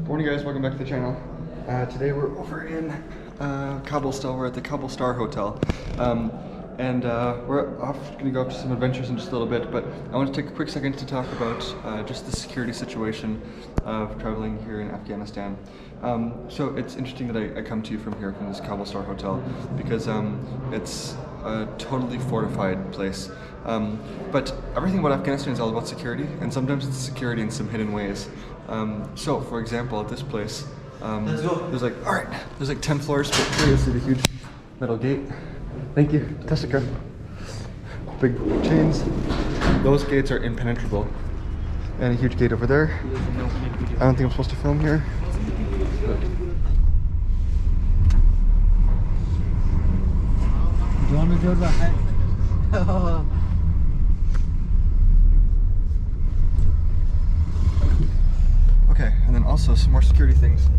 Morning guys, welcome back to the channel. Today we're over in Kabul still. We're at the Kabul Star Hotel. We're going to go up to some adventures in just a little bit, but I want to take a quick second to talk about just the security situation of traveling here in Afghanistan. So it's interesting that I come to you from here, from this Kabul Star Hotel, because it's a totally fortified place. But everything about Afghanistan is all about security, and sometimes it's security in some hidden ways. So, for example, at this place, there's like 10 floors, but here you see the huge metal gate. Thank you, Tessica. Big chains. Those gates are impenetrable. And a huge gate over there. I don't think I'm supposed to film here. Okay, and then also some more security things.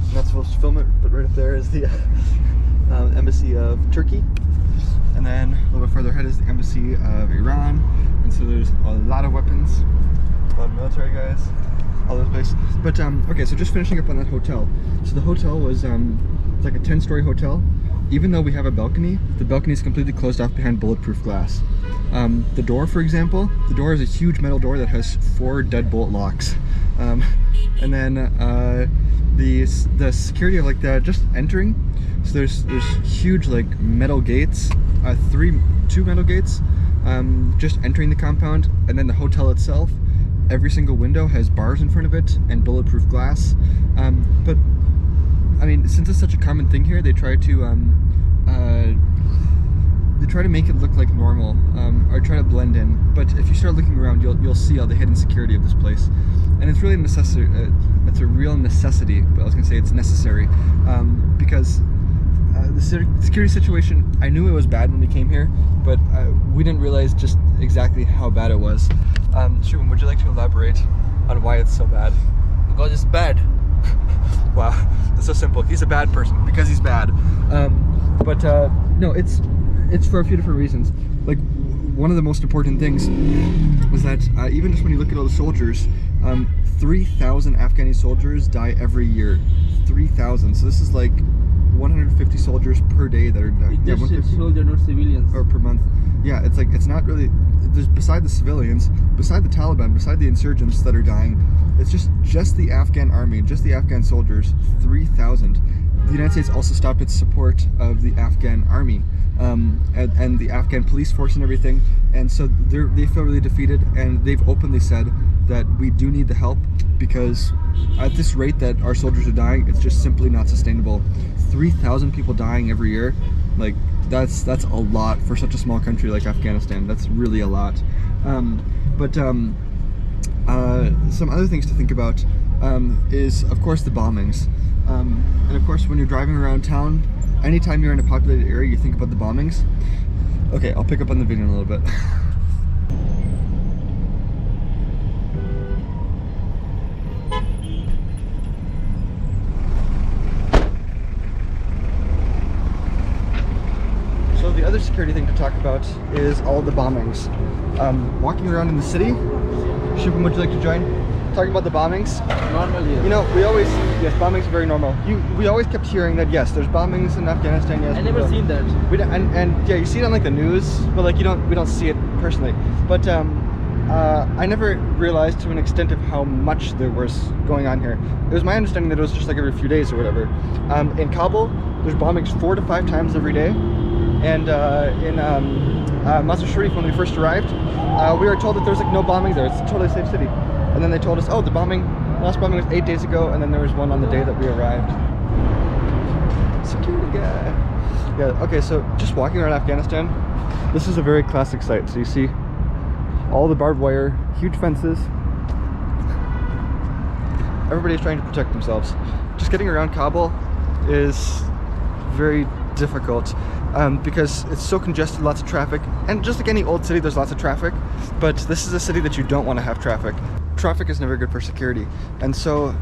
I'm not supposed to film it, but right up there is the embassy of Turkey. And then a little bit further ahead is the embassy of Iran. And so there's a lot of weapons, a lot of military guys, all over the place. But okay, so just finishing up on that hotel. So the hotel was it's like a 10-story hotel. Even though we have a balcony, the balcony is completely closed off behind bulletproof glass. The door, for example, the door is a huge metal door that has 4 deadbolt locks. And then the security of like just entering. So there's huge like metal gates, 2 metal gates, just entering the compound, and then the hotel itself. Every single window has bars in front of it and bulletproof glass. But I mean, since it's such a common thing here, they try to make it look like normal, or try to blend in. But if you start looking around, you'll see all the hidden security of this place, and it's really a necessity. It's a real necessity. But I was gonna say it's necessary because the security situation. I knew it was bad when we came here, but we didn't realize just exactly how bad it was. Shubham, would you like to elaborate on why it's so bad? Because it's bad. Wow, that's so simple. He's a bad person because he's bad. No, it's for a few different reasons. Like, one of the most important things was that even just when you look at all the soldiers, 3,000 Afghani soldiers die every year. 3,000. So this is like 150 soldiers per day that are dying. Yeah, 150 soldiers, not civilians. Or per month. Yeah, it's like, it's not really, there's, beside the civilians, beside the Taliban, beside the insurgents that are dying, it's just the Afghan army, just the Afghan soldiers, 3,000. The United States also stopped its support of the Afghan army and the Afghan police force and everything, and so they feel really defeated, and they've openly said that we do need the help because at this rate that our soldiers are dying, it's just simply not sustainable. 3,000 people dying every year, like that's a lot for such a small country like Afghanistan. That's really a lot. Some other things to think about is, of course, the bombings. And of course, when you're driving around town, anytime you're in a populated area, you think about the bombings. Okay, I'll pick up on the video in a little bit. So the other security thing to talk about is all the bombings. Walking around in the city. Shubham, would you like to join? Talking about the bombings. Normally, yes. You know, yes, bombings are very normal. We always kept hearing that yes, there's bombings in Afghanistan. Yes, I never seen that. We don't, and yeah, you see it on like the news, but like we don't see it personally. But I never realized to an extent of how much there was going on here. It was my understanding that it was just like every few days or whatever. In Kabul, there's bombings 4 to 5 times every day, and in Mazar Sharif, when we first arrived, we were told that there's like no bombings there. It's a totally safe city. And then they told us, oh, the last bombing was 8 days ago, and then there was one on the day that we arrived. Security guy. Yeah, okay, so just walking around Afghanistan, this is a very classic sight. So you see all the barbed wire, huge fences. Everybody's trying to protect themselves. Just getting around Kabul is very difficult because it's so congested, lots of traffic. And just like any old city, there's lots of traffic, but this is a city that you don't want to have traffic. Traffic is never good for security. And so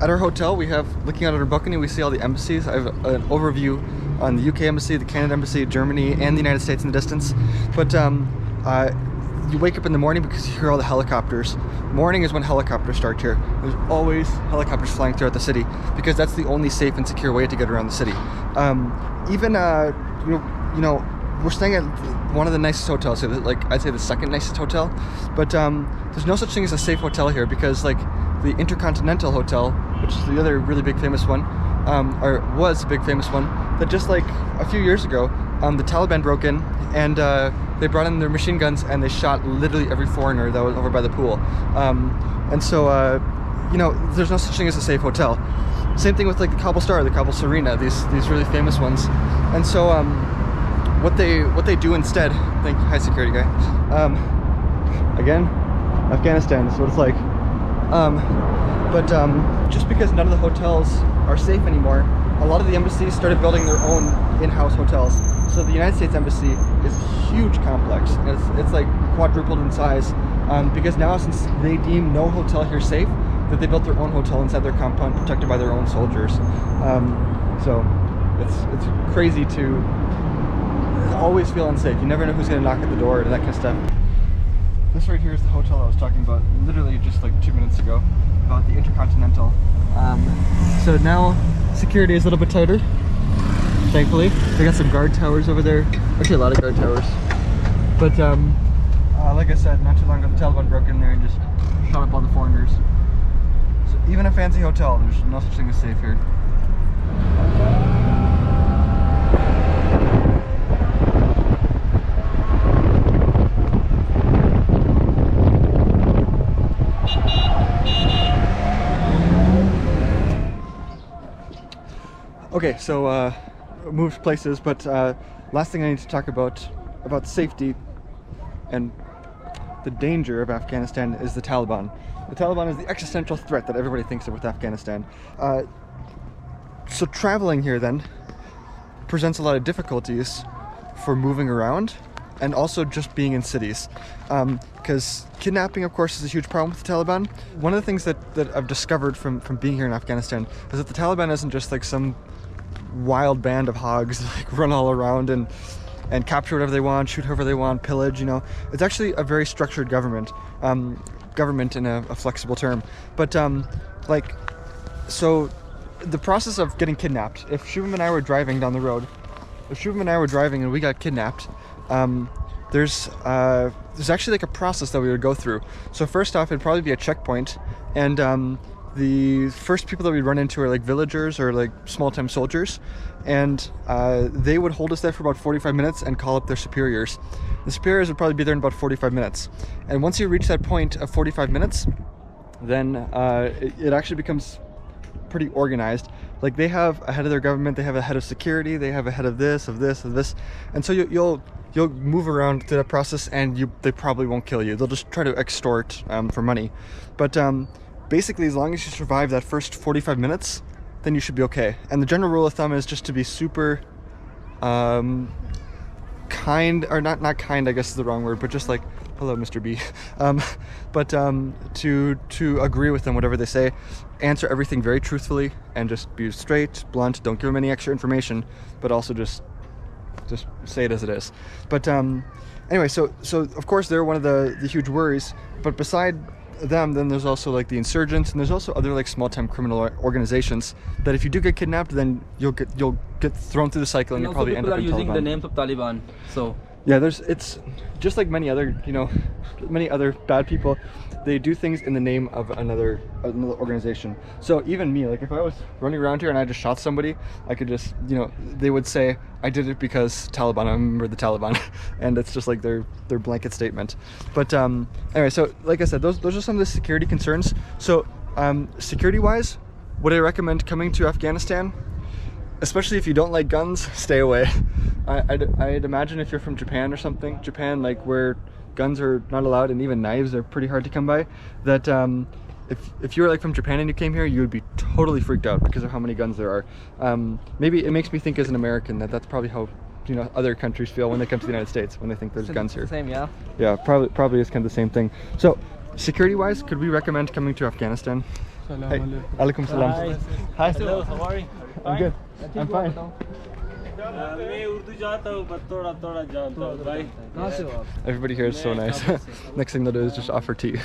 at our hotel, we have, looking out at our balcony, we see all the embassies. I have an overview on the UK embassy, the Canada embassy, Germany, and the United States in the distance. But you wake up in the morning because you hear all the helicopters. Morning is when helicopters start here. There's always helicopters flying throughout the city because that's the only safe and secure way to get around the city. We're staying at one of the nicest hotels here, like I'd say the second nicest hotel, but there's no such thing as a safe hotel here because like the Intercontinental Hotel, which is the other really big famous one, or was a big famous one, that just like a few years ago, the Taliban broke in and they brought in their machine guns and they shot literally every foreigner that was over by the pool. There's no such thing as a safe hotel. Same thing with like the Kabul Star, the Kabul Serena, these really famous ones. And so what they do instead, thank you, hi security guy. Again, Afghanistan is what it's like. Just because none of the hotels are safe anymore, a lot of the embassies started building their own in-house hotels. So the United States Embassy is a huge complex. It's like quadrupled in size because now, since they deem no hotel here safe, that they built their own hotel inside their compound, protected by their own soldiers. So it's crazy to always feel unsafe. You never know who's going to knock at the door and that kind of stuff. This right here is the hotel I was talking about literally just like 2 minutes ago, about the Intercontinental. So now security is a little bit tighter, thankfully. They got some guard towers over there, actually a lot of guard towers. But like I said, not too long ago the Taliban broke in there and just shot up all the foreigners. So even a fancy hotel, there's no such thing as safe here. Okay, so moved places, but last thing I need to talk about safety and the danger of Afghanistan is the Taliban. The Taliban is the existential threat that everybody thinks of with Afghanistan. So traveling here then presents a lot of difficulties for moving around and also just being in cities. Because kidnapping, of course, is a huge problem with the Taliban. One of the things that I've discovered from being here in Afghanistan is that the Taliban isn't just like some wild band of hogs that like run all around and capture whatever they want, shoot whoever they want, pillage, It's actually a very structured government. Government in a flexible term. But so the process of getting kidnapped, if Shubham and I were driving down the road, and we got kidnapped, there's actually like a process that we would go through. So first off, it'd probably be a checkpoint, and the first people that we'd run into are like villagers or like small-time soldiers, and they would hold us there for about 45 minutes and call up their superiors. The superiors would probably be there in about 45 minutes. And once you reach that point of 45 minutes, then it actually becomes pretty organized. Like they have a head of their government, they have a head of security, they have a head of this, and so you'll move around through that process, and they probably won't kill you. They'll just try to extort for money. But basically, as long as you survive that first 45 minutes, then you should be okay. And the general rule of thumb is just to be super kind, or not kind, I guess is the wrong word, but just like, hello, Mr. B. To agree with them, whatever they say, answer everything very truthfully, and just be straight, blunt, don't give them any extra information, but also just say it as it is. But anyway, so of course they're one of the huge worries, but beside them, then there's also like the insurgents, and there's also other like small-time criminal organizations that if you do get kidnapped, then you'll get thrown through the cycle, and you'll probably end up in Taliban. Using the names of Taliban, so yeah, it's just like many other bad people. They do things in the name of another organization. So even me, like if I was running around here and I just shot somebody, I could just, they would say I did it because Taliban, I'm a member of the Taliban, and it's just like their blanket statement. But anyway, so like I said, those are some of the security concerns. So security-wise, would I recommend coming to Afghanistan? Especially if you don't like guns, stay away. I'd imagine if you're from Japan or something, like where guns are not allowed and even knives are pretty hard to come by, that if you were like from Japan and you came here, you would be totally freaked out because of how many guns there are. Maybe it makes me think as an American that's probably how other countries feel when they come to the United States, when they think there's guns here. Same, yeah. Yeah, probably is kind of the same thing. So security-wise, could we recommend coming to Afghanistan? Hey, alaikum salam. Hi. Hello, how are you? I'm good. I'm fine. Everybody here is so nice. Next thing they'll do is just offer tea.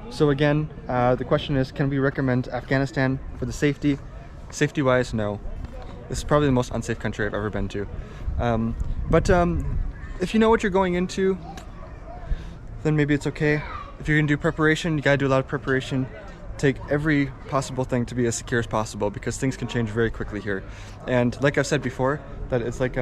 So again, the question is, can we recommend Afghanistan for the safety? Safety-wise, no. This is probably the most unsafe country I've ever been to. But if you know what you're going into, then maybe it's okay. If you're gonna do preparation, you gotta do a lot of preparation. Take every possible thing to be as secure as possible, because things can change very quickly here. And like I've said before, that it's like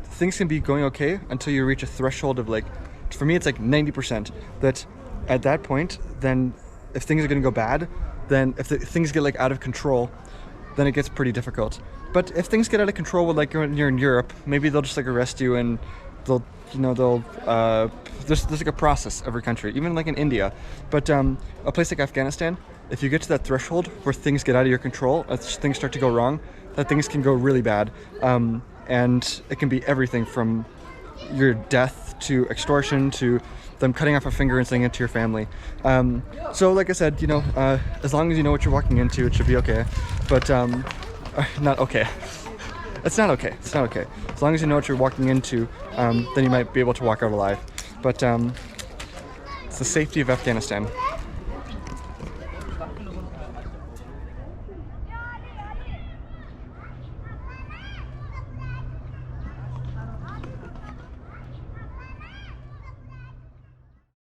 things can be going okay until you reach a threshold of, like, for me it's like 90%. That at that point, then if things are gonna go bad, then if things get like out of control, then it gets pretty difficult. But if things get out of control with, like, when you're in Europe, maybe they'll just like arrest you and they'll there's like a process every country, even like in India. But a place like Afghanistan, if you get to that threshold where things get out of your control, things start to go wrong, that things can go really bad. And it can be everything from your death to extortion to them cutting off a finger and sending it to your family. So like I said, you know, as long as you know what you're walking into, it should be okay. But not okay. It's not okay. It's not okay. As long as you know what you're walking into, then you might be able to walk out alive. But it's the safety of Afghanistan.